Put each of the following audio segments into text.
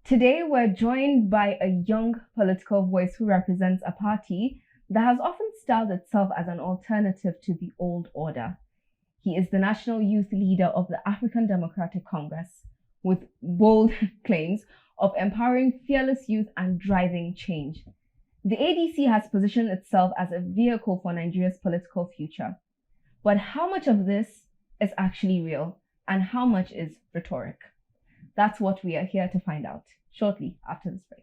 Today, we're joined by a young political voice who represents a party that has often styled itself as an alternative to the old order. He is the national youth leader of the African Democratic Congress, with bold claims of empowering fearless youth and driving change. The ADC has positioned itself as a vehicle for Nigeria's political future. But how much of this is actually real, and how much is rhetoric? That's what we are here to find out shortly after this break.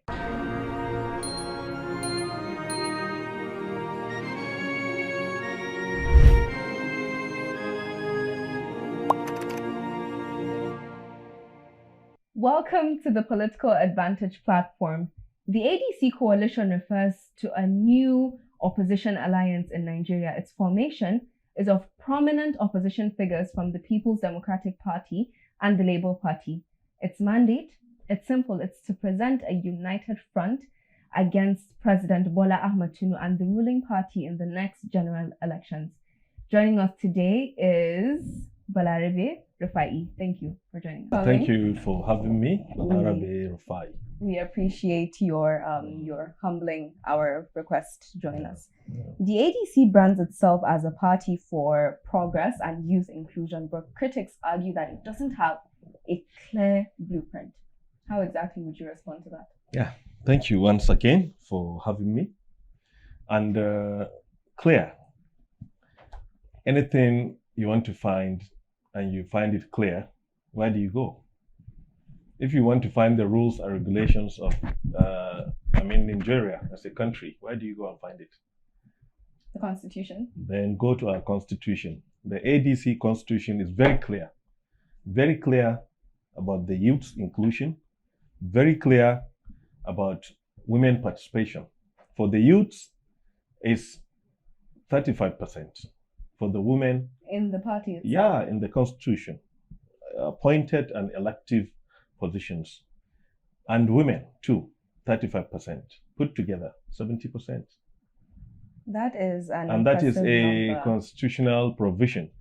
Welcome to the Political Advantage platform. The ADC coalition refers to a new opposition alliance in Nigeria. Its formation is of prominent opposition figures from the People's Democratic Party and the Labour Party. Its mandate, it's simple, it's to present a united front against President Bola Ahmed Tinubu and the ruling party in the next general elections. Joining us today is Balarabe Rabiu. Thank you for joining us. Thank you for having me, Balarabe Rabiu. We appreciate your humbling our request to join us. The ADC brands itself as a party for progress and youth inclusion, but critics argue that it doesn't have a clear blueprint. How exactly would you respond to that? Yeah, thank you once again for having me. And clear. Anything you want to find and you find it clear, where do you go? If you want to find the rules and regulations of, Nigeria as a country, where do you go and find it? The Constitution. Then go to our Constitution. The ADC Constitution is very clear about the youth's inclusion, very clear about women participation. For the youths, it's 35%. For the women, in the party itself? Yeah, in the Constitution. Appointed and elective positions. And women, too, 35%. Put together, 70%. That is and that is a number. Constitutional provision.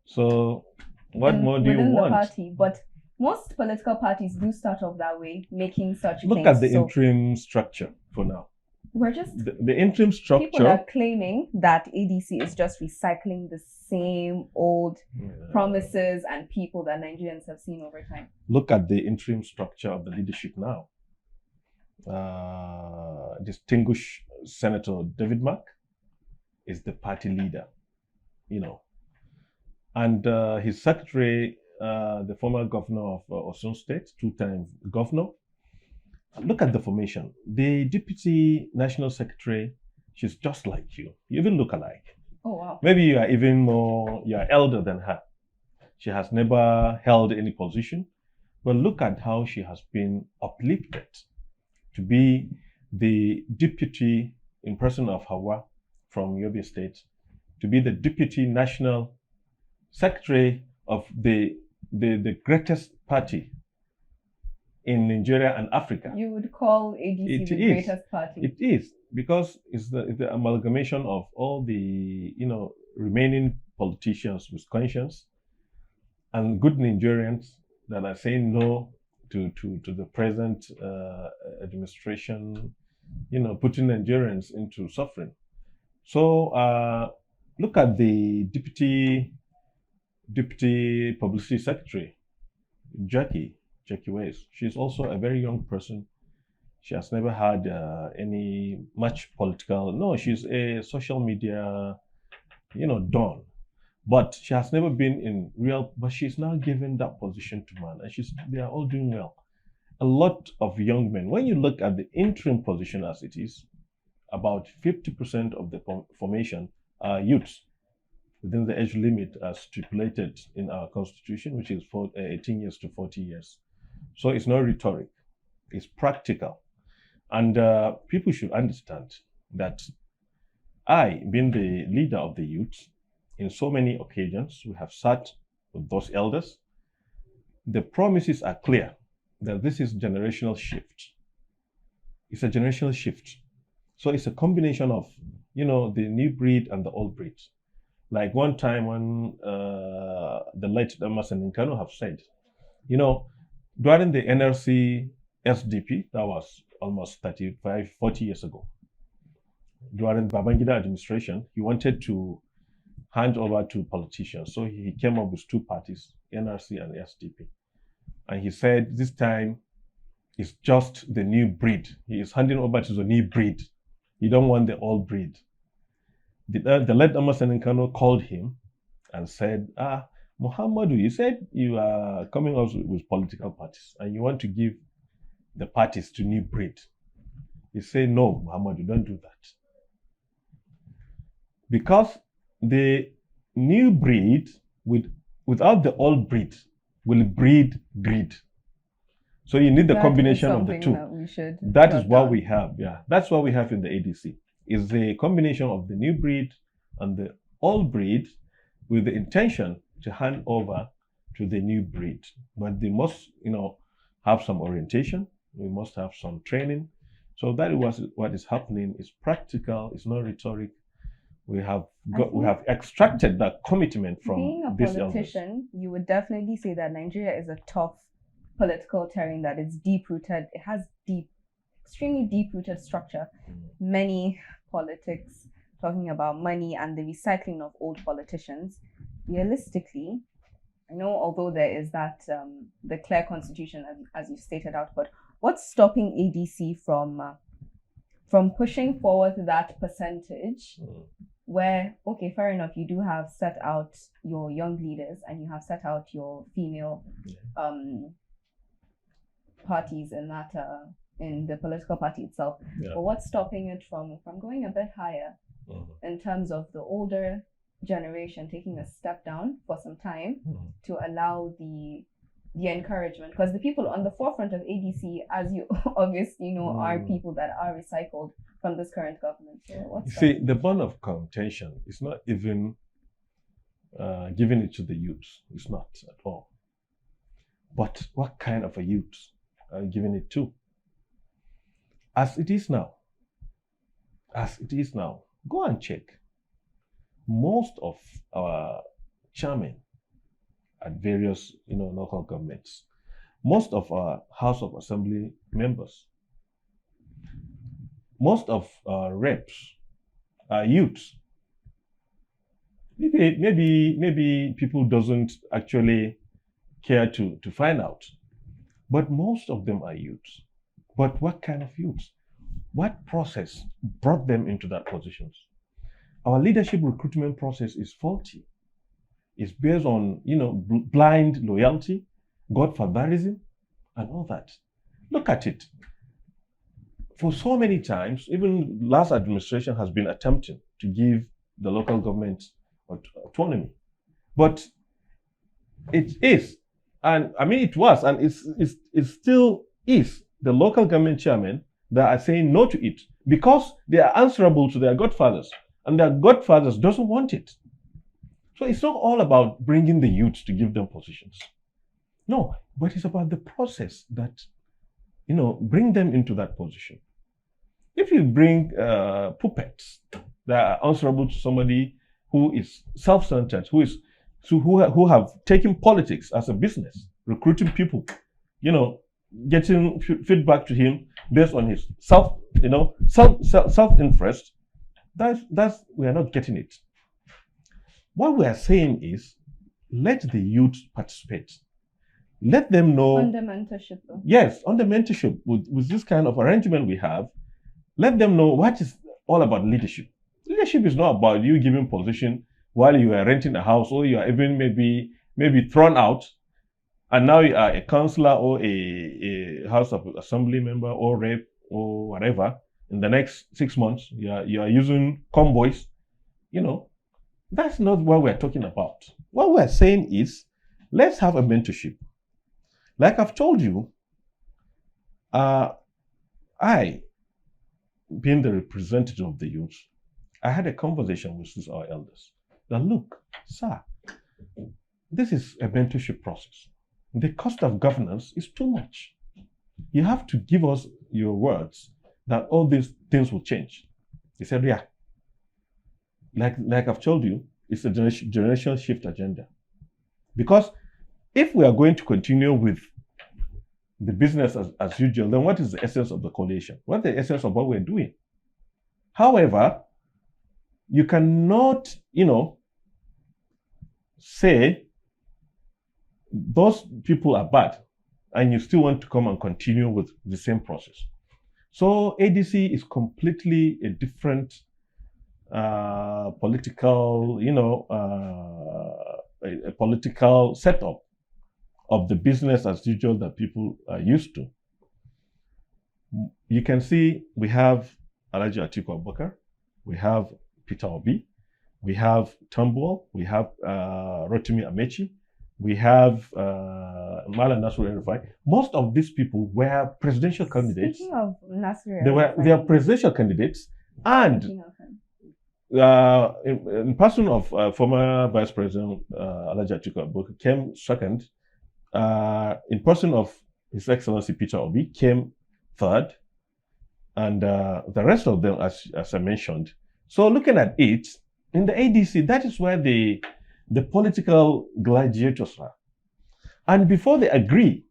So what more do you want? Within the party, but most political parties do start off that way, making such Look claims. at the interim structure for now. We're just the interim structure. People are claiming that ADC is just recycling the same old promises and people that Nigerians have seen over time. Look at the interim structure of the leadership now. Distinguished Senator David Mark is the party leader, and his secretary, the former governor of Osun State, two-time governor. Look at the formation. The deputy national secretary, she's just like you. You even look alike. Oh, wow. Maybe you are elder than her. She has never held any position, but look at how she has been uplifted to be the deputy in person of Hawa from Yobe State, to be the deputy national secretary of the greatest party in Nigeria and Africa. You would call ADC the greatest party? It is, because it's the amalgamation of all the remaining politicians with conscience and good Nigerians that are saying no to the present administration, putting Nigerians into suffering. So look at the deputy publicity secretary, Jackie Ways. She's also a very young person. She has never had any much political. No, she's a social media, dawn. But she has never been in real. But she's now given that position to man, and they are all doing well. A lot of young men. When you look at the interim position as it is, about 50% of the formation are youths within the age limit as stipulated in our Constitution, which is 18 years to 40 years. So it's not rhetoric, it's practical. And people should understand that I, being the leader of the youth, in so many occasions, we have sat with those elders. The promises are clear that this is generational shift. It's a generational shift. So it's a combination of, the new breed and the old breed. Like one time when the late Emerson Nkanu have said, during the NLC SDP. That was almost 35, 40 years ago. During Babangida administration, he wanted to hand over to politicians. So he came up with two parties, NRC and SDP. And he said this time it's just the new breed. He is handing over to the new breed. He don't want the old breed. The late Emerson Kano called him and said, Muhammadu, you said you are coming out with political parties and you want to give the parties to new breed. He said, no, Muhammadu, don't do that. Because the new breed without the old breed will breed greed. So you need the combination of the two. That is what we have. Yeah, that's what we have in the ADC. Is the combination of the new breed and the old breed with the intention to hand over to the new breed. But they must, have some orientation. We must have some training. So that is what is happening. It's practical. It's not rhetoric. We have extracted that commitment from this. Being a politician, you would definitely say that Nigeria is a tough political terrain, that it's deep-rooted. It has extremely deep-rooted structure. Many politics talking about money and the recycling of old politicians. Realistically, I know although there is that the clear constitution as you stated out, but what's stopping ADC from pushing forward that percentage where, okay, fair enough, you do have set out your young leaders and you have set out your female parties in that in the political party itself. Yeah. But what's stopping it from going a bit higher in terms of the older generation taking a step down for some time to allow the encouragement? Because the people on the forefront of ADC, as you obviously know, are people that are recycled from this current government. So see, the bond of contention is not even giving it to the youth. It's not at all. But what kind of a youth are you giving it to? As it is now, go and check. Most of our chairmen at various local governments, most of our House of Assembly members, most of our reps are youths. Maybe people doesn't actually care to find out, but most of them are youths. But what kind of youths? What process brought them into that positions? Our leadership recruitment process is faulty. It's based on, blind loyalty, godfatherism, and all that. Look at it. For so many times, even last administration has been attempting to give the local government autonomy. But it is, and I mean it was, and it still is the local government chairmen that are saying no to it because they are answerable to their godfathers, and their godfathers doesn't want it. So it's not all about bringing the youth to give them positions. No, but it's about the process that, bring them into that position. If you bring puppets that are answerable to somebody who is self-centered, who have taken politics as a business, recruiting people, getting feedback to him based on his self-interest, that's we are not getting it. What we are saying is, let the youth participate. Let them know. Under mentorship, though. Yes, under mentorship, with this kind of arrangement we have, let them know what is all about leadership. Leadership is not about you giving position while you are renting a house, or you are even maybe thrown out, and now you are a councillor or a House of Assembly member or rep or whatever. In the next 6 months, you are using convoys. That's not what we're talking about. What we're saying is, let's have a mentorship. Like I've told you, I, being the representative of the youth, I had a conversation with our elders. That look, sir, this is a mentorship process. The cost of governance is too much. You have to give us your words that all these things will change. He said, yeah. Like I've told you, it's a generational shift agenda. Because if we are going to continue with the business as usual, then what is the essence of the coalition? What's the essence of what we're doing? However, you cannot, say those people are bad and you still want to come and continue with the same process. So ADC is completely a different political, a political setup of the business as usual that people are used to. You can see we have Alhaji Atiku Abubakar, we have Peter Obi, we have Turnbull, we have Rotimi Amechi, we have Malam Nasir El-Rufai. Most of these people were presidential candidates. Speaking of Nasir they are presidential candidates, and in person of former Vice President Alhaji Atiku Abubakar came second. In person of His Excellency Peter Obi came third, and the rest of them, as I mentioned. So looking at it, in the ADC, that is where the political gladiators are. And before they agree,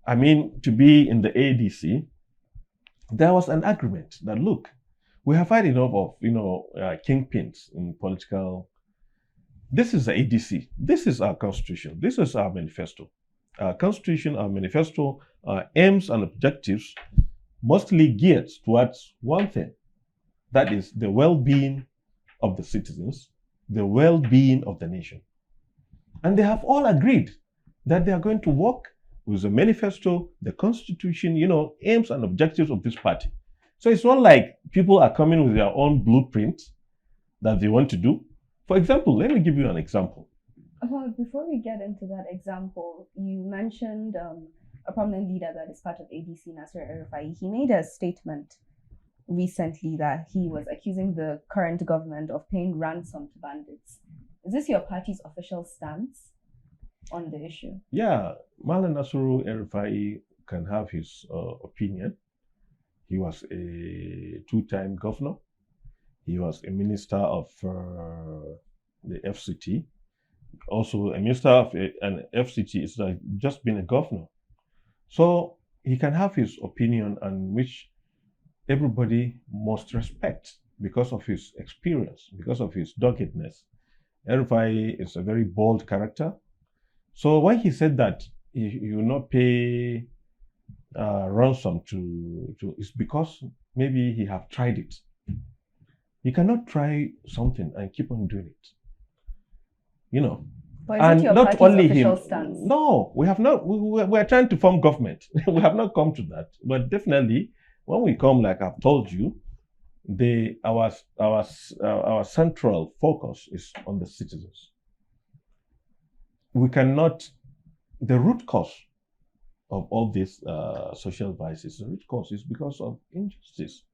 to be in the ADC, there was an agreement that, look, we have had enough of, kingpins in political. This is the ADC. This is our constitution. This is our manifesto. Our constitution, our manifesto, our aims and objectives mostly geared towards one thing. That is the well-being of the citizens, the well-being of the nation. And they have all agreed that they are going to work with the manifesto, the constitution, aims and objectives of this party. So it's not like people are coming with their own blueprint that they want to do. For example, let me give you an example. Well, before we get into that example, you mentioned a prominent leader that is part of ADC, Nasir El-Rufai. He made a statement recently that he was accusing the current government of paying ransom to bandits. Is this your party's official stance on the issue? Yeah, Malam Nasir El-Rufai can have his opinion. He was a two-time governor. He was a minister of the FCT. Also, a minister of an FCT is like just being a governor. So he can have his opinion, and which everybody must respect because of his experience, because of his doggedness. El-Rufai is a very bold character. So when he said that he will not pay ransom to, it's because maybe he have tried it. You cannot try something and keep on doing it. But is and it your not party's only official him. stance? No, we have not. We are trying to form government. We have not come to that. But definitely, when we come, like I've told you, our central focus is on the citizens. We cannot. The root cause of all these social vices, the root cause is because of injustice.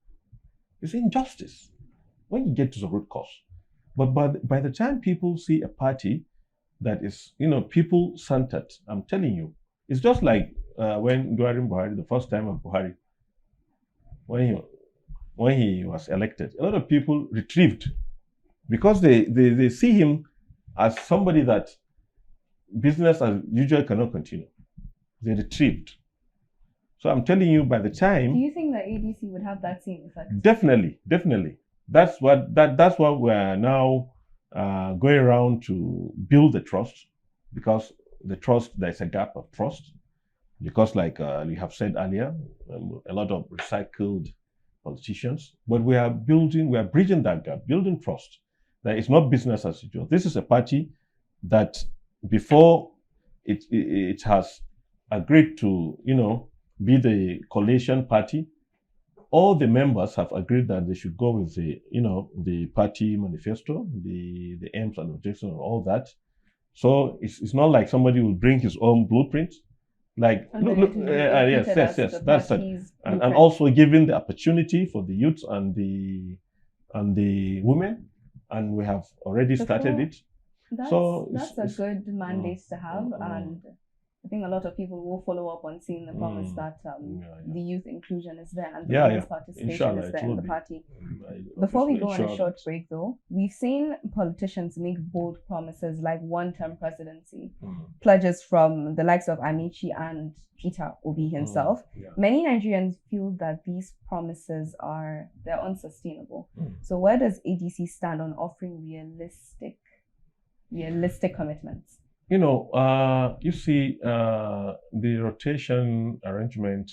It's injustice when you get to the root cause. But by the time people see a party that is, people-centered, I'm telling you, it's just like when during Buhari, the first time of Buhari, when he was elected, a lot of people retrieved because they see him as somebody that business as usual cannot continue. They retrieved. So I'm telling you, by the time, do you think that ADC would have that same effect? Definitely. That's what we're now going around to build the trust, because the trust, there's a gap of trust, because like we have said earlier, a lot of recycled politicians, but we are bridging that gap, building trust. That it's not business as usual. This is a party that before it has agreed to, be the coalition party, all the members have agreed that they should go with the party manifesto, the aims and objectives and all that. So it's not like somebody will bring his own blueprint. Like, look, yes, that's it. And also giving the opportunity for the youth and the women, and we have already started it. That's a good mandate to have, and think a lot of people will follow up on seeing the promise that the youth inclusion is there and the women's participation Inshallah, is there in the party. Mm, Before we go on a short break, though, we've seen politicians make bold promises like one-term presidency, pledges from the likes of Amici and Peter Obi himself. Many Nigerians feel that these promises they're unsustainable. So where does ADC stand on offering realistic commitments? You see, the rotation arrangement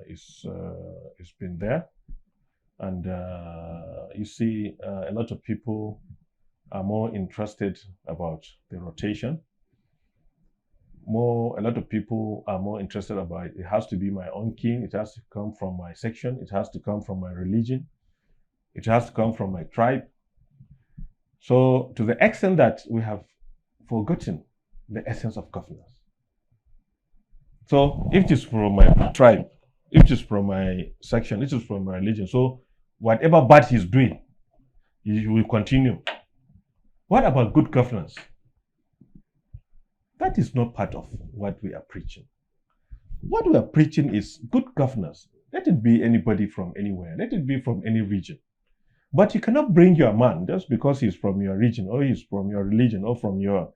is been there, and you see a lot of people are more interested about the rotation. A lot of people are more interested about it has to be my own king. It has to come from my section. It has to come from my religion. It has to come from my tribe. So to the extent that we have forgotten the essence of governance. So if it is from my tribe, if it is from my section, if it is from my religion, so whatever bad he's doing, he will continue. What about good governance? That is not part of what we are preaching. What we are preaching is good governance. Let it be anybody from anywhere. Let it be from any region. But you cannot bring your man just because he's from your region or he's from your religion or from your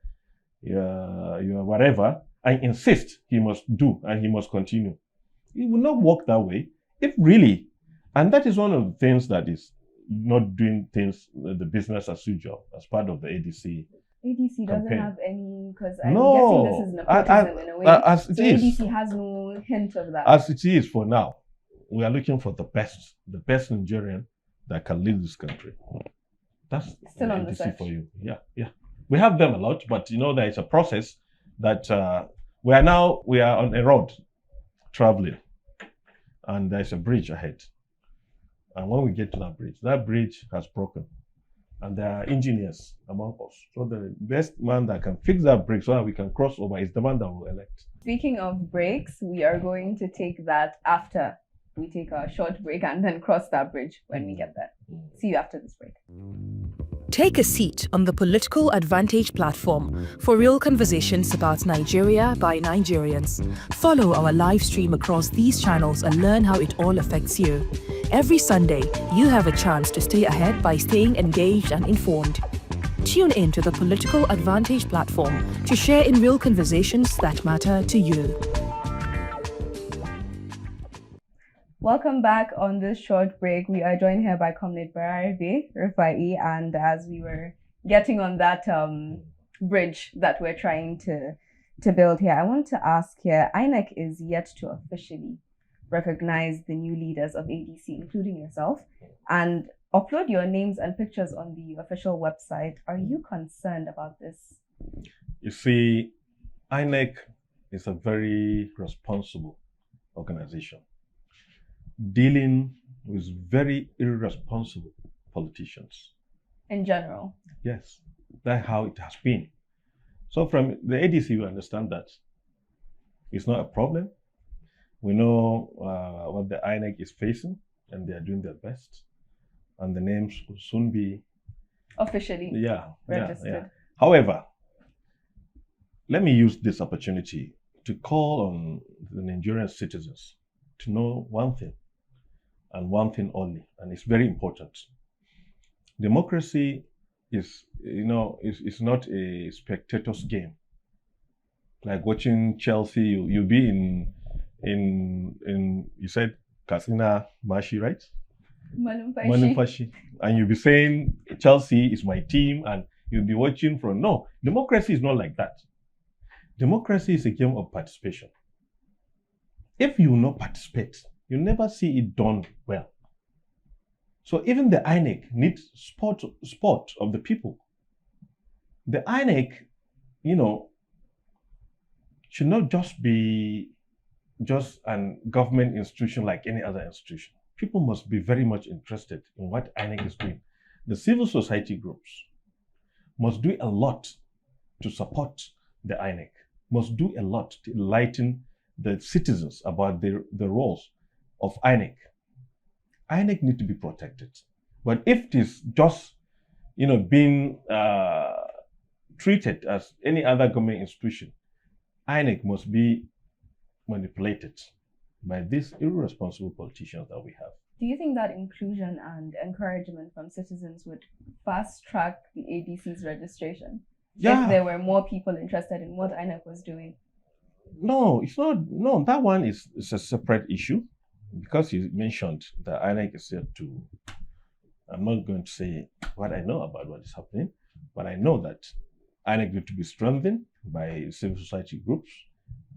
whatever, and insist he must do and he must continue. It will not work that way. If really, and that is one of the things that is not doing things, the business as usual, as part of the ADC. ADC doesn't campaign. have any, because I'm guessing this is nepotism in a way. As it is, ADC has no hint of that. As it is for now, we are looking for the best Nigerian that can lead this country. That's still on the ADC search for you. Yeah. We have them a lot, but there is a process that we are on a road traveling, and there's a bridge ahead. And when we get to that bridge has broken, and there are engineers among us. So the best man that can fix that bridge so that we can cross over is the man that will elect. Speaking of breaks, we are going to take that after we take a short break and then cross that bridge when we get there. See you after this break. Take a seat on the Political Advantage platform for real conversations about Nigeria by Nigerians. Follow our live stream across these channels and learn how it all affects you. Every Sunday, you have a chance to stay ahead by staying engaged and informed. Tune in to the Political Advantage platform to share in real conversations that matter to you. Welcome back on this short break. We are joined here by Comrade Balarabe Rabiu, and as we were getting on that bridge that we're trying to build here, I want to ask here, INEC is yet to officially recognize the new leaders of ADC, including yourself, and upload your names and pictures on the official website. Are you concerned about this? You see, INEC is a very responsible organization dealing with very irresponsible politicians. In general? Yes, that's how it has been. So from the ADC, we understand that it's not a problem. We know what the INEC is facing, and they are doing their best. And the names will soon be officially registered. Yeah. However, let me use this opportunity to call on the Nigerian citizens to know one thing, and one thing only, and it's very important. Democracy is not a spectator's game. Like watching Chelsea, you'll be in you said Katsina Mashi, right? Malumfashi. And you'll be saying Chelsea is my team, and you'll be watching from. No, democracy is not like that. Democracy is a game of participation. If you will not participate, you never see it done well. So even the INEC needs support of the people. The INEC, should not just be a government institution like any other institution. People must be very much interested in what INEC is doing. The civil society groups must do a lot to support the INEC, must do a lot to enlighten the citizens about the roles of INEC. INEC need to be protected. But if it is just, being treated as any other government institution, INEC must be manipulated by these irresponsible politicians that we have. Do you think that inclusion and encouragement from citizens would fast track the ADC's registration? Yeah. If there were more people interested in what INEC was doing? No, it's not. No, that one is a separate issue, because you mentioned that INEC is said to. I'm not going to say what I know about what is happening, but I know that INEC need to be strengthened by civil society groups.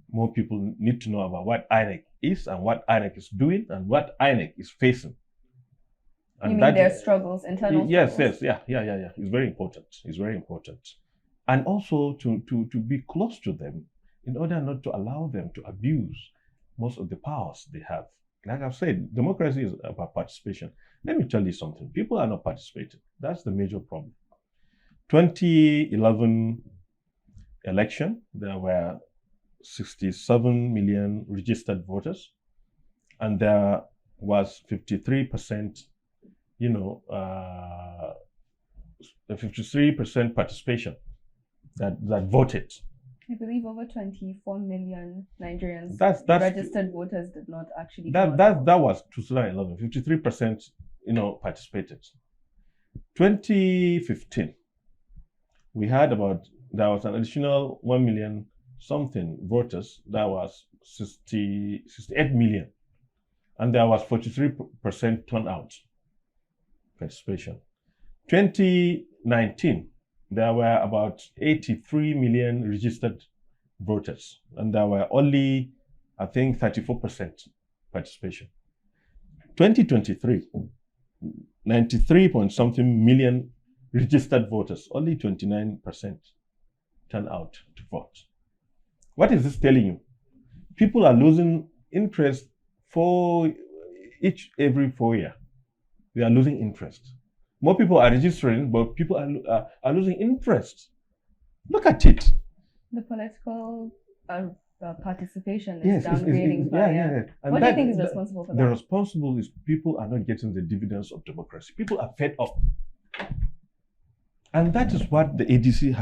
More people need to know about what INEC is and what INEC is doing and what INEC is facing. And you mean their struggles, internal yes, struggles? Yes, yeah. It's very important. It's very important. And also to be close to them in order not to allow them to abuse most of the powers they have. Like I've said, democracy is about participation. Let me tell you something. People are not participating. That's the major problem. 2011 election, there were 67 million registered voters, and there was 53%, 53% participation that voted. I believe over 24 million Nigerians registered voters did not actually vote. That was 2011. 53%, participated. 2015, there was an additional 1 million something voters. That was 68 million, and there was 43% turnout participation. 2019, there were about 83 million registered voters, and there were only, I think, 34% participation. 2023, 93 point something million registered voters, only 29% turn out to vote. What is this telling you? People are losing interest every 4 years. They are losing interest. More people are registering, but people are losing interest. Look at it. The political participation is downgrading. What do you think is responsible for that? The responsible is people are not getting the dividends of democracy. People are fed up. And that is what the ADC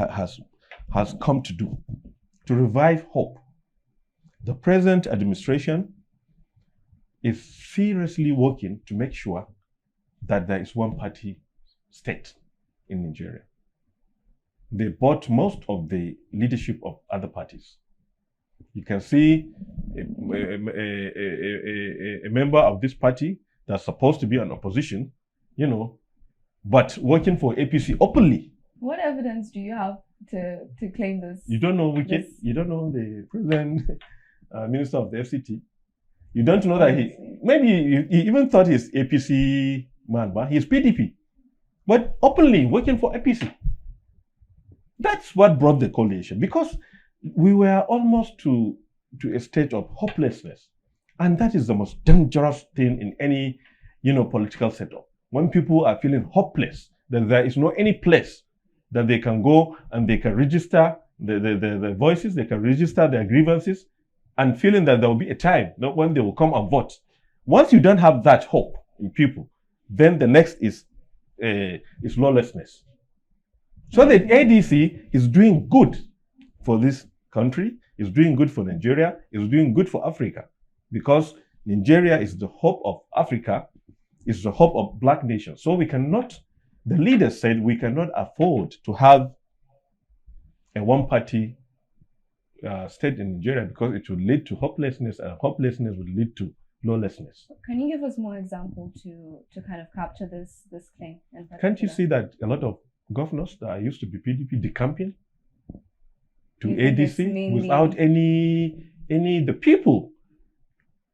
has come to do, to revive hope. The present administration is seriously working to make sure that there is one party state in Nigeria. They bought most of the leadership of other parties. You can see a member of this party that's supposed to be an opposition, but working for APC openly. What evidence do you have to claim this? You don't know you don't know the present minister of the FCT. You don't know that he even thought he's APC man, but he's PDP. But openly working for APC. That's what brought the coalition, because we were almost to a state of hopelessness. And that is the most dangerous thing in any, political setup. When people are feeling hopeless, then there is no any place that they can go and they can register the voices, they can register their grievances, and feeling that there will be a time when they will come and vote. Once you don't have that hope in people, then the next is lawlessness. So the ADC is doing good for this country, is doing good for Nigeria, is doing good for Africa, because Nigeria is the hope of Africa, is the hope of black nations. So the leaders said we cannot afford to have a one-party state in Nigeria, because it will lead to hopelessness, and hopelessness will lead to lawlessness. Can you give us more example to kind of capture this claim? Can't you see that a lot of governors that used to be PDP decamping to ADC without the people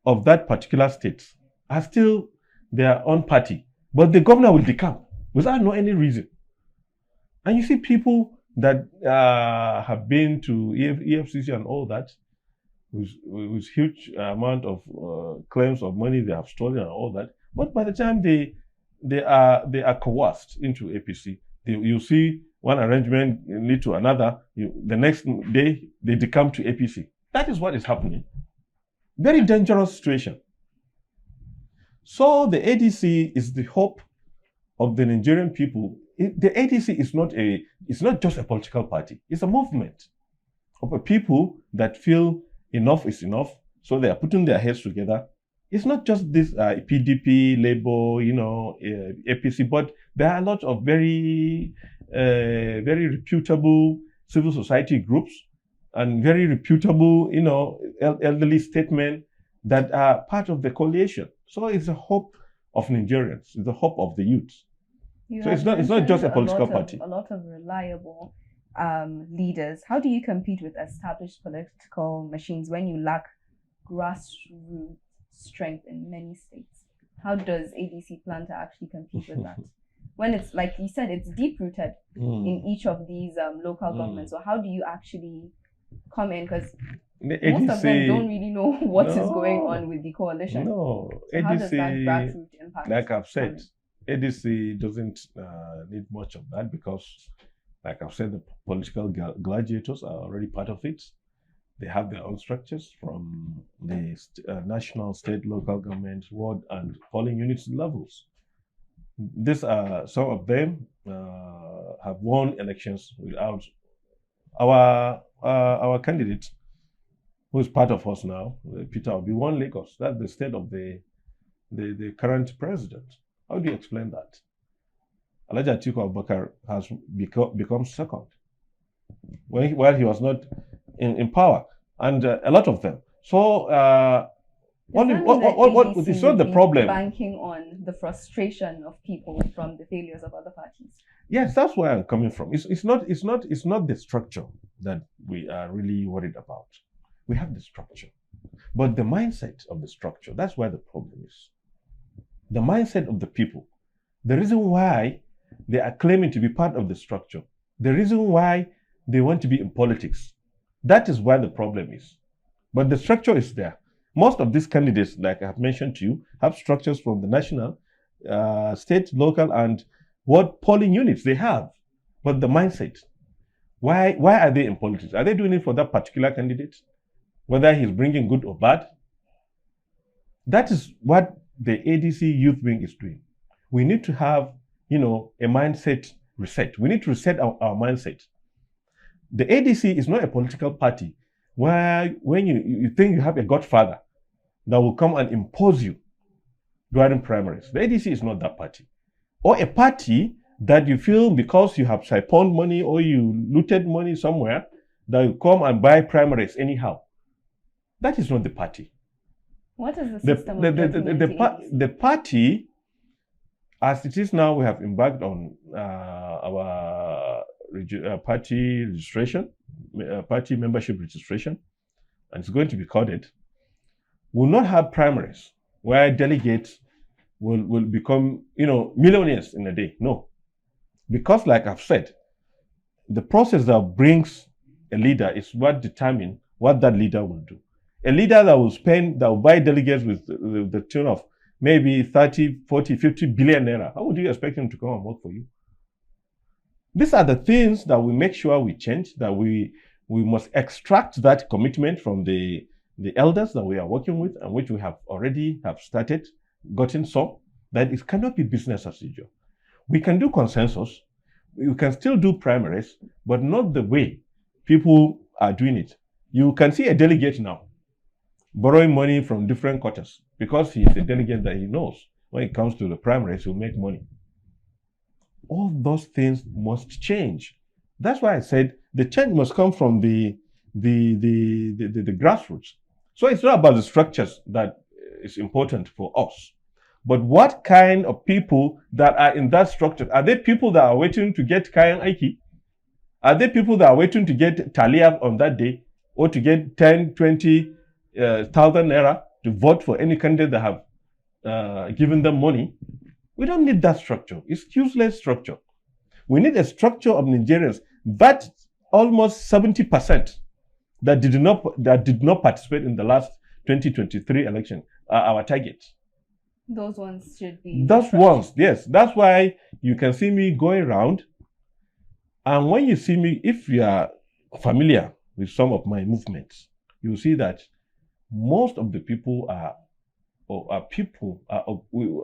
of that particular state are still their own party, but the governor will decamp without any reason. And you see people that have been to EFCC and all that, with huge amount of claims of money they have stolen and all that, but by the time they are coerced into APC, you see one arrangement lead to another. The next day they decamp to APC. That is what is happening. Very dangerous situation. So the ADC is the hope of the Nigerian people. The ADC is not just a political party. It's a movement of a people that feel enough is enough, so they are putting their heads together. It's not just this PDP, Labour, APC, but there are a lot of very reputable civil society groups and very reputable, elderly statesmen that are part of the coalition. So it's a hope of Nigerians. It's the hope of the youth. So it's not just a political party. A lot of reliable leaders. How do you compete with established political machines when you lack grassroots strength in many states? How does ADC plan to actually compete with that? When it's, like you said, it's deep-rooted in each of these local governments. So how do you actually come in? Because most of them don't really know what is going on with the coalition. No, so ADC, how does that grassroots impact? Like I've said, ADC doesn't need much of that because, like I've said, the political gladiators are already part of it. They have their own structures from the national, state, local government, ward, and polling units levels. These are some of them have won elections without our candidate, who is part of us now, Peter Obi, won Lagos. That's the state of the current president. How do you explain that? Alhaji Atiku Abubakar has become second while he was not in power, and a lot of them. So it's not the problem. Banking on the frustration of people from the failures of other parties. Yes, that's where I'm coming from. It's not the structure that we are really worried about. We have the structure, but the mindset of the structure, that's where the problem is. The mindset of the people. The reason why they are claiming to be part of the structure, the reason why they want to be in politics, that is where the problem is. But the structure is there. Most of these candidates, like I have mentioned to you, have structures from the national, state, local, and ward polling units. They have. But the mindset, why are they in politics? Are they doing it for that particular candidate? Whether he's bringing good or bad? That is what the ADC Youth Wing is doing. We need to have, a mindset reset. We need to reset our mindset. The ADC is not a political party where when you think you have a godfather that will come and impose you during primaries. The ADC is not that party. Or a party that you feel because you have siphoned money or you looted money somewhere, that you come and buy primaries anyhow. That is not the party. What is the system the party, as it is now, we have embarked on our party registration, party membership registration, and it's going to be coded. Will not have primaries where delegates will become, millionaires in a day. No. Because like I've said, the process that brings a leader is what determines what that leader will do. A leader that will buy delegates with the tune of maybe 30, 40, 50 billion naira. How would you expect him to come and work for you? These are the things that we make sure we change, that we must extract that commitment from the elders that we are working with, and which we have already started, gotten some, that it cannot be business as usual. We can do consensus, we can still do primaries, but not the way people are doing it. You can see a delegate now borrowing money from different quarters because he's a delegate that he knows when it comes to the primaries, he'll make money. All those things must change. That's why I said the change must come from the grassroots. So it's not about the structures that is important for us, but what kind of people that are in that structure? Are they people that are waiting to get Kayan Aiki? Are they people that are waiting to get Talia on that day, or to get 10, 20 thousand naira to vote for any candidate that have given them money? We don't need that structure. It's useless structure. We need a structure of Nigerians that almost 70% that did not participate in the last 2023 election are our target. Those ones should be. Those ones, yes. That's why you can see me going around. And when you see me, if you are familiar with some of my movements, you will see that most of the people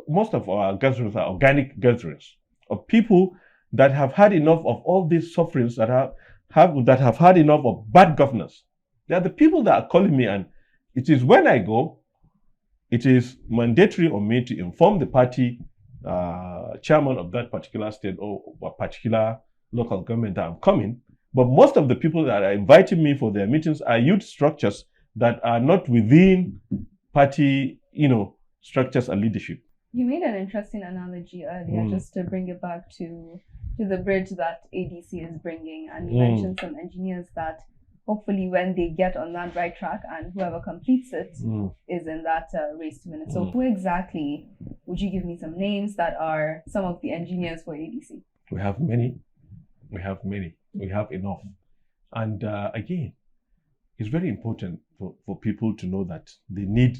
most of our gatherings are organic gatherings of people that have had enough of all these sufferings, that have had enough of bad governance, They are the people that are calling me, and it is when I go, it is mandatory on me to inform the party chairman of that particular state or a particular local government that I'm coming. But most of the people that are inviting me for their meetings are youth structures that are not within party, structures and leadership. You made an interesting analogy earlier, just to bring it back to the bridge that ADC is bringing, and you mentioned some engineers that hopefully when they get on that right track and whoever completes it is in that race to win it. So who exactly, would you give me some names that are some of the engineers for ADC? We have many. We have enough. And again, it's very important for people to know that they need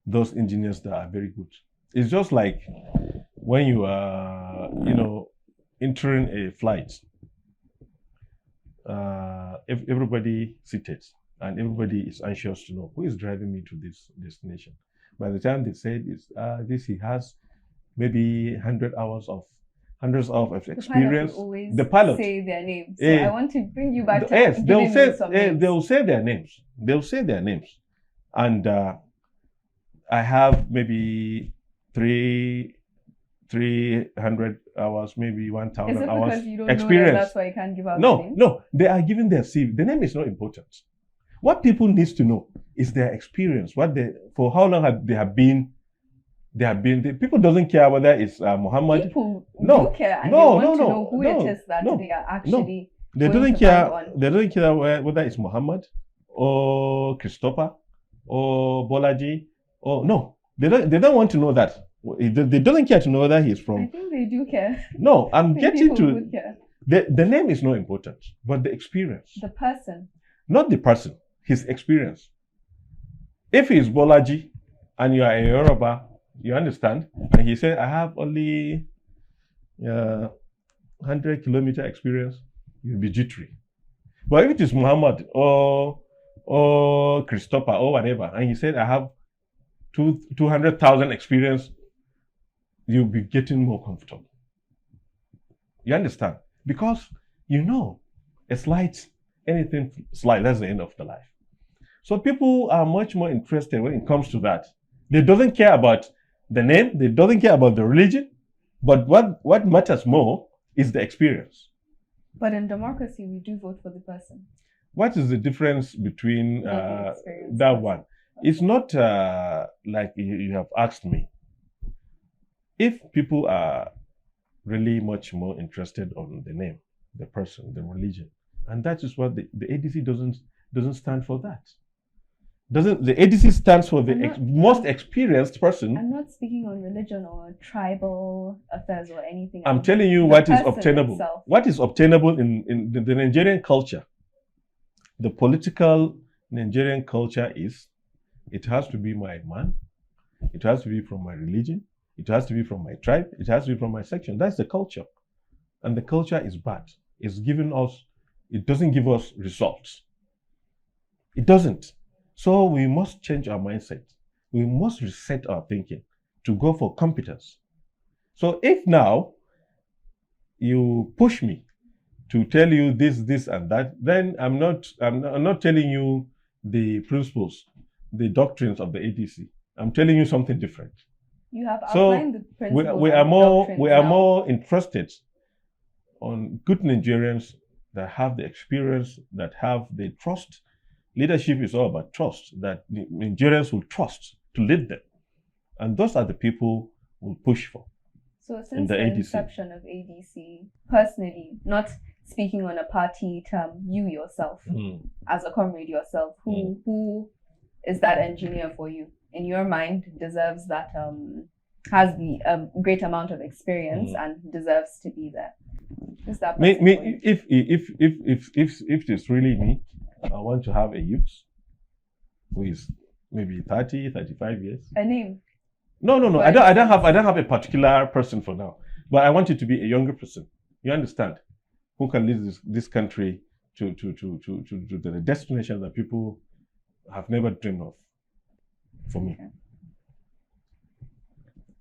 those engineers that are very good. It's just like when you are, entering a flight, if everybody seated and everybody is anxious to know who is driving me to this destination. By the time they said he has maybe hundreds of experience. The pilot say their names. So I want to bring you back to yes, they'll say their names. They'll say their names. And I have maybe 300 hours, maybe 1,000 hours because you don't experience. Know that's why you can't give out their names? No, they are giving their CV. The name is not important. What people need to know is their experience. For how long they have been. The people doesn't care whether it's Muhammad. People do care and they want to know who it is that they are actually. They don't care. They don't care whether it's Muhammad or Christopher or Bolaji or no. They don't want to know that. They don't care to know whether he's from. I think they do care. No, I'm getting to. The name is not important, but the experience. The person. Not the person. His experience. If he's Bolaji and you are a Yoruba, you understand? And he said, I have only 100-kilometer experience, you'll be jittery. But if it is Muhammad or Christopher or whatever, and he said, I have 200,000 experience, you'll be getting more comfortable. You understand? Because anything slight, that's the end of the life. So people are much more interested when it comes to that. They don't care about the name, they don't care about the religion, but what matters more is the experience. But in democracy, we do vote for the person. What is the difference between that one? It's not like you have asked me. If people are really much more interested on the name, the person, the religion, and that is what the ADC doesn't stand for that. The ADC stands for the most experienced person. I'm not speaking on religion or tribal affairs or anything. I'm telling you what is obtainable. Itself. What is obtainable in the Nigerian culture. The political Nigerian culture is, it has to be my man, it has to be from my religion, it has to be from my tribe, it has to be from my section. That's the culture. And the culture is bad. It doesn't give us results. It doesn't. So we must change our mindset. We must reset our thinking to go for competence. So if now you push me to tell you this and that, then I'm not telling you the principles, the doctrines of the ADC. I'm telling you something different. You have outlined the principles. We are more interested on good Nigerians that have the experience, that have the trust. Leadership is all about trust, that Nigerians will trust to lead them. And those are the people we'll push for. So since the inception of ADC, personally, not speaking on a party term, you yourself, as a comrade yourself, who is that engineer for you? In your mind, deserves that, has the great amount of experience and deserves to be there? Is that if it's really me, I want to have a youth who is maybe 30, 35 years. A name? No. I don't have a particular person for now. But I want it to be a younger person. You understand? Who can lead this country to the destination that people have never dreamed of. For me. Okay.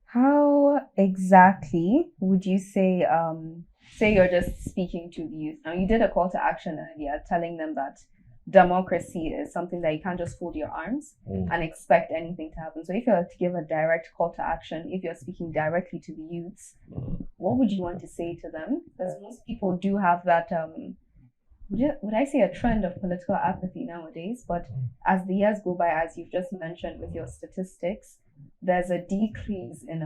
How exactly would you say you're just speaking to the youth? Now, you did a call to action earlier telling them that democracy is something that you can't just fold your arms and expect anything to happen. So if you were to give a direct call to action, if you're speaking directly to the youths, what would you want to say to them? Because most people do have that, would I say a trend of political apathy nowadays? But as the years go by, as you've just mentioned with your statistics, there's a decrease in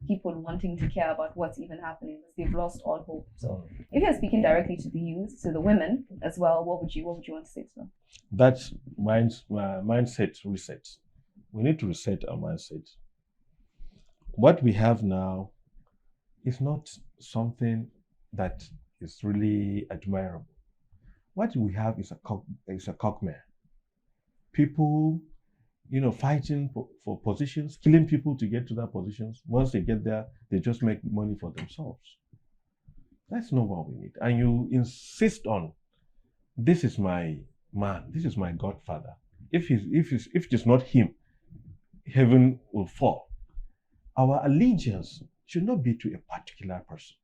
people wanting to care about what's even happening because they've lost all hope. So if you're speaking directly to the youth, to the women as well, what would you want to say to them? That's mindset reset. We need to reset our mindset. What we have now is not something that is really admirable. What we have is a cockmare. People, fighting for positions, killing people to get to that positions. Once they get there, they just make money for themselves. That's not what we need. And you insist on, this is my man, this is my godfather. If it is not him, heaven will fall. Our allegiance should not be to a particular person.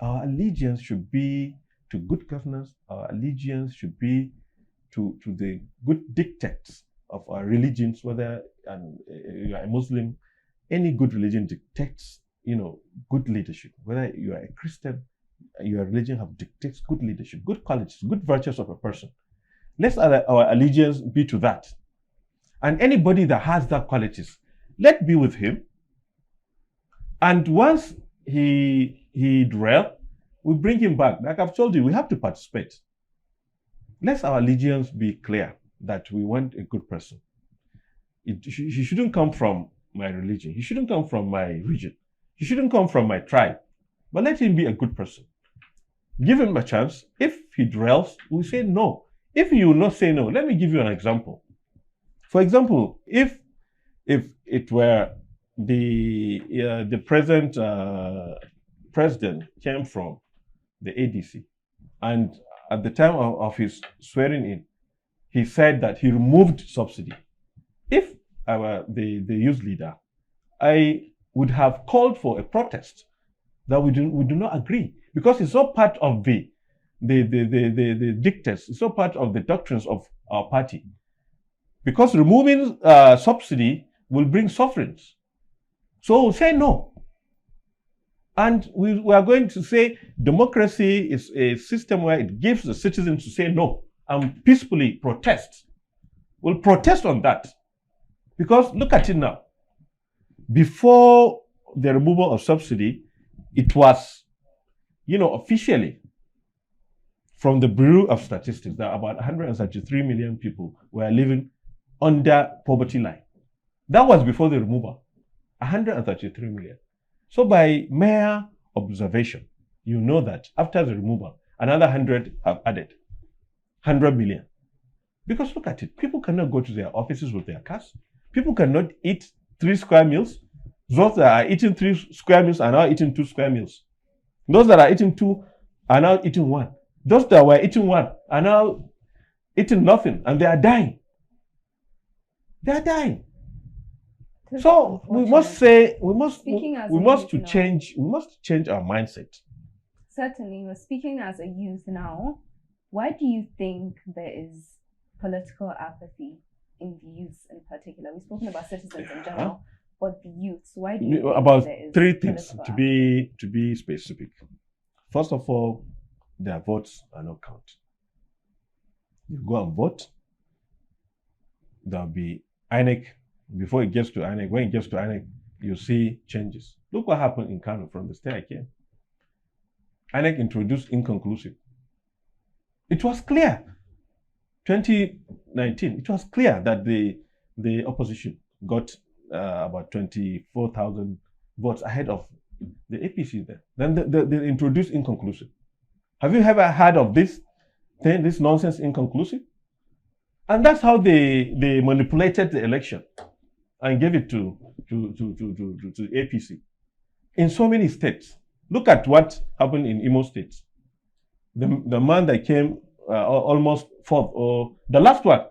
Our allegiance should be to good governance. Our allegiance should be to the good dictates of our religions, whether you are a Muslim, any good religion dictates, good leadership. Whether you are a Christian, your religion dictates good leadership, good qualities, good virtues of a person. Let our allegiance be to that. And anybody that has that qualities, let be with him. And once he derail, we bring him back. Like I've told you, we have to participate. Let our allegiance be clear that we want a good person. He shouldn't come from my religion. He shouldn't come from my region. He shouldn't come from my tribe. But let him be a good person. Give him a chance. If he derails, we say no. If he will not say no, let me give you an example. For example, if it were the present president came from the ADC, and at the time of his swearing in, he said that he removed subsidy. If I were the youth leader, I would have called for a protest that we do not agree, because it's all part of the dictates, it's all part of the doctrines of our party. Because removing subsidy will bring sufferings. So we'll say no. And we are going to say democracy is a system where it gives the citizens to say no and peacefully protest. We'll protest on that. Because look at it now. Before the removal of subsidy, it was, officially from the Bureau of Statistics that about 133 million people were living under poverty line. That was before the removal. 133 million. So by mere observation, you know that after the removal, another 100 have added. 100 million. Because look at it. People cannot go to their offices with their cars. People cannot eat 3 square meals. Those that are eating 3 square meals are now eating 2 square meals. Those that are eating 2 are now eating 1. Those that were eating 1 are now eating nothing, and they are dying. They are dying. So we must change our mindset. Certainly, we're speaking as a youth now. Why do you think there is political apathy in the youth in particular? We've spoken about citizens in general, but the youths. Why do you think about there is 3 things to be specific? First of all, their votes are not counted. You go and vote, there'll be INEC. Before it gets to INEC, when it gets to INEC, you see changes. Look what happened in Kano from the state I came. INEC introduced inconclusive. It was clear. 2019, it was clear that the opposition got about 24,000 votes ahead of the APC there. Then they introduced inconclusive. Have you ever heard of this thing, this nonsense inconclusive? And that's how they manipulated the election and gave it to APC. In so many states. Look at what happened in Imo State. The man that came almost fourth, or the last one,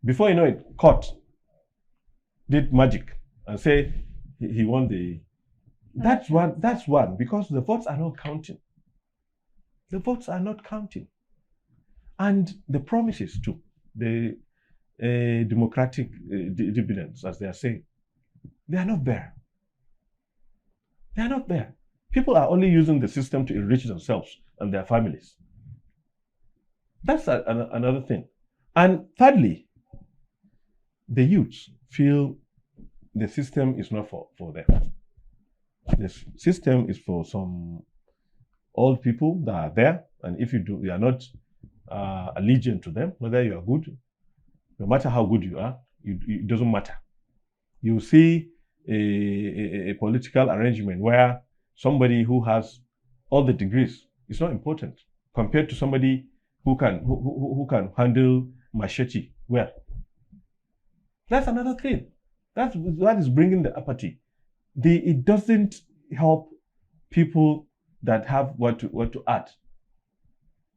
before you know it, court did magic and say he won the. That's one, because the votes are not counting. The votes are not counting. And the promises too, the democratic dividends, as they are saying, they are not there. They are not there. People are only using the system to enrich themselves and their families. That's another thing. And thirdly, the youths feel the system is not for them. The system is for some old people that are there, and if you are not allegiant to them, whether you are good, no matter how good you are, it doesn't matter. You see a political arrangement where somebody who has all the degrees is not important compared to somebody who can handle machete well. That's another thing. That is bringing the apathy. It doesn't help people that have what to add.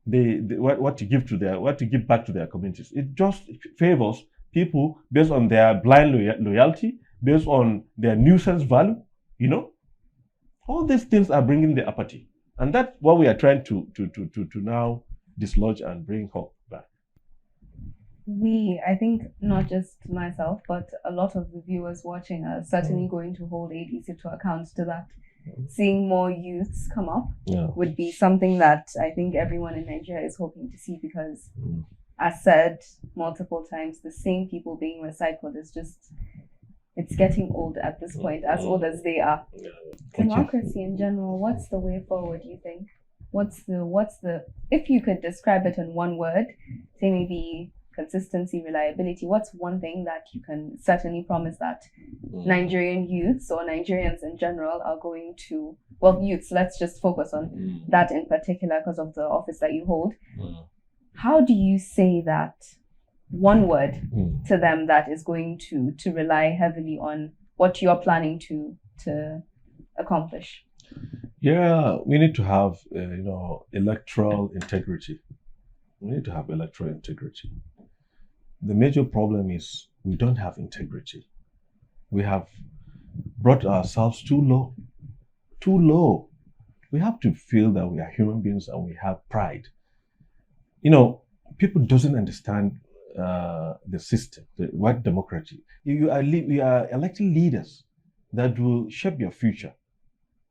What to give back to their communities. It just favors people based on their blind loyalty, based on their nuisance value. All these things are bringing the apathy, and that's what we are trying to now dislodge and bring hope back. I think not just myself, but a lot of the viewers watching are certainly going to hold ADC to account to that. Seeing more youths come up would be something that I think everyone in Nigeria is hoping to see, because as said multiple times, the same people being recycled is just, it's getting old at this point, as old as they are. Democracy in general, what's the way forward, you think? What's the, if you could describe it in one word, say maybe consistency, reliability, what's one thing that you can certainly promise that Nigerian youths or Nigerians in general are going to, well, youths, let's just focus on that in particular because of the office that you hold. How do you say that one word to them that is going to rely heavily on what you're planning to accomplish? Yeah, we need to have, electoral integrity. We need to have electoral integrity. The major problem is we don't have integrity. We have brought ourselves too low. Too low. We have to feel that we are human beings and we have pride. People doesn't understand the system, what democracy. We are electing leaders that will shape your future,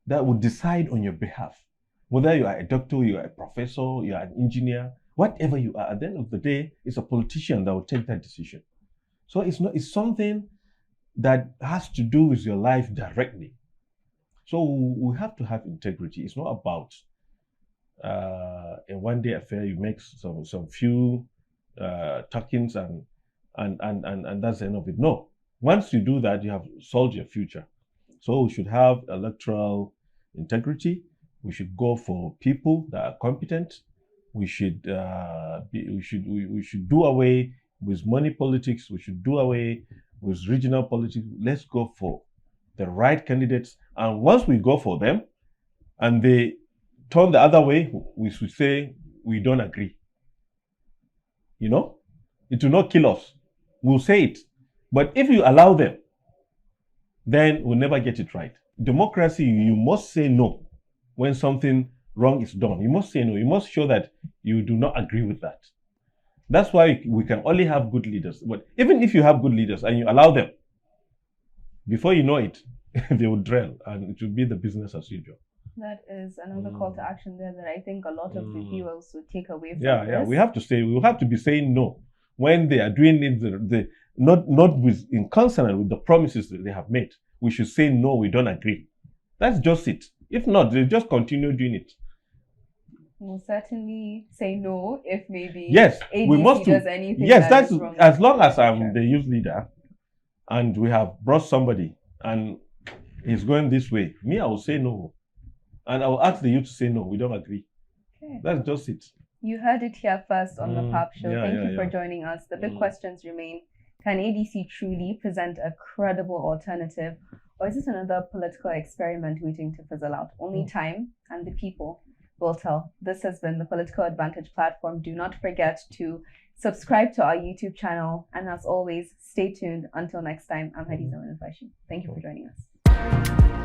that will decide on your behalf. Whether you are a doctor, you are a professor, you are an engineer, whatever you are, at the end of the day, it's a politician that will take that decision. So it's something that has to do with your life directly. So we have to have integrity. It's not about a one-day affair. You make some few tokens and that's the end of it. No. Once you do that, you have solved your future. So we should have electoral integrity. We should go for people that are competent. We should do away with money politics. We should do away with regional politics. Let's go for the right candidates. And once we go for them and they turn the other way, we should say we don't agree. It will not kill us. We'll say it. But if you allow them, then we'll never get it right. Democracy, you must say no when something wrong is done. You must say no. You must show that you do not agree with that. That's why we can only have good leaders. But even if you have good leaders and you allow them, before you know it, they will drill and it will be the business as usual. That is another call to action there that I think a lot of the viewers would take away from this. Yeah, we have to be saying no when they are doing it, not in consonant with the promises that they have made. We should say no, we don't agree. That's just it. If not, they just continue doing it. We'll certainly say no if maybe ADC we must does anything. Yes, that's wrong. As long as I'm the youth leader and we have brought somebody and he's going this way, I will say no. And I will ask the youth to say no, we don't agree. Okay. That's just it. You heard it here first on the PAPShow. Thank you for joining us. The big questions remain. Can ADC truly present a credible alternative, or is this another political experiment waiting to fizzle out? Only time and the people will tell. This has been the Political Advantage Platform. Do not forget to subscribe to our YouTube channel. And as always, stay tuned. Until next time, I'm Hadiza Manifashi. Thank you for joining us.